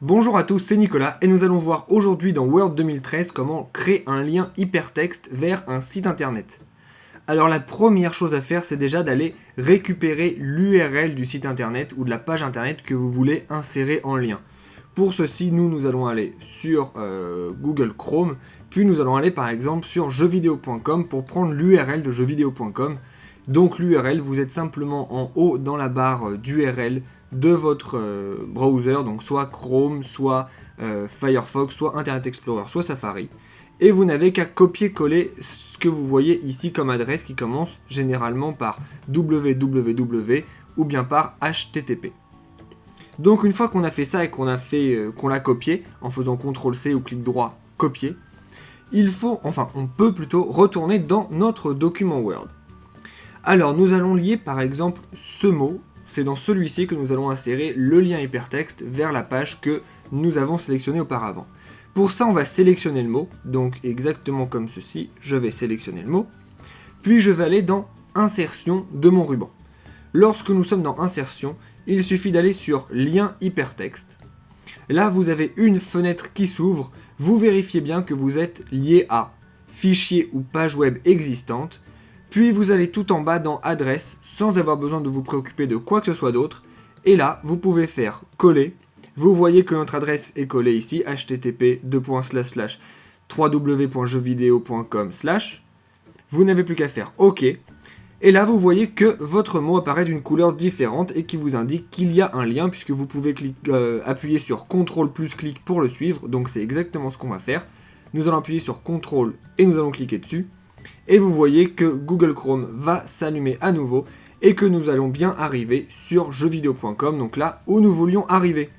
Bonjour à tous, c'est Nicolas et nous allons voir aujourd'hui dans Word 2013 comment créer un lien hypertexte vers un site internet. Alors la première chose à faire, c'est déjà d'aller récupérer l'URL du site internet ou de la page internet que vous voulez insérer en lien. Pour ceci, nous allons aller sur Google Chrome, puis nous allons aller par exemple sur jeuxvideo.com pour prendre l'URL de jeuxvideo.com. Donc l'URL, vous êtes simplement en haut dans la barre d'URL de votre browser, donc soit Chrome, soit Firefox, soit Internet Explorer, soit Safari. Et vous n'avez qu'à copier-coller ce que vous voyez ici comme adresse qui commence généralement par www ou bien par http. Donc une fois qu'on a fait ça et qu'on l'a copié, en faisant CTRL-C ou clic droit, copier, on peut plutôt retourner dans notre document Word. Alors nous allons lier par exemple ce mot, c'est dans celui-ci que nous allons insérer le lien hypertexte vers la page que nous avons sélectionnée auparavant. Pour ça on va sélectionner le mot, donc exactement comme ceci, je vais sélectionner le mot, puis je vais aller dans Insertion de mon ruban. Lorsque nous sommes dans Insertion, il suffit d'aller sur Lien hypertexte. Là vous avez une fenêtre qui s'ouvre, vous vérifiez bien que vous êtes lié à fichier ou page web existante. Puis vous allez tout en bas dans Adresse, sans avoir besoin de vous préoccuper de quoi que ce soit d'autre. Et là, vous pouvez faire coller. Vous voyez que notre adresse est collée ici, http://www.jeuxvideo.com/. Vous n'avez plus qu'à faire OK. Et là, vous voyez que votre mot apparaît d'une couleur différente et qui vous indique qu'il y a un lien, puisque vous pouvez appuyer sur CTRL plus clic pour le suivre. Donc c'est exactement ce qu'on va faire. Nous allons appuyer sur CTRL et nous allons cliquer dessus. Et vous voyez que Google Chrome va s'allumer à nouveau et que nous allons bien arriver sur jeuxvideo.com, donc là où nous voulions arriver.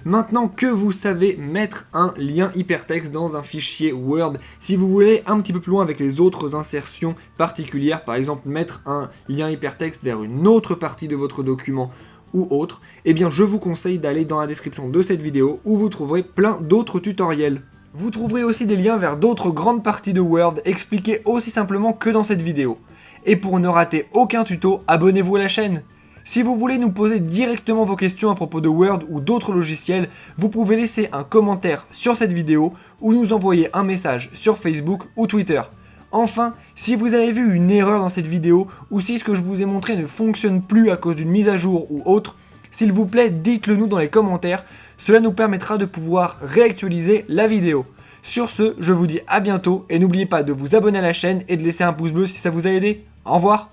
Maintenant que vous savez mettre un lien hypertexte dans un fichier Word, si vous voulez un petit peu plus loin avec les autres insertions particulières, par exemple mettre un lien hypertexte vers une autre partie de votre document ou autre, eh bien je vous conseille d'aller dans la description de cette vidéo où vous trouverez plein d'autres tutoriels. Vous trouverez aussi des liens vers d'autres grandes parties de Word expliquées aussi simplement que dans cette vidéo. Et pour ne rater aucun tuto, abonnez-vous à la chaîne. Si vous voulez nous poser directement vos questions à propos de Word ou d'autres logiciels, vous pouvez laisser un commentaire sur cette vidéo ou nous envoyer un message sur Facebook ou Twitter. Enfin, si vous avez vu une erreur dans cette vidéo ou si ce que je vous ai montré ne fonctionne plus à cause d'une mise à jour ou autre, s'il vous plaît, dites-le nous dans les commentaires, cela nous permettra de pouvoir réactualiser la vidéo. Sur ce, je vous dis à bientôt et n'oubliez pas de vous abonner à la chaîne et de laisser un pouce bleu si ça vous a aidé. Au revoir!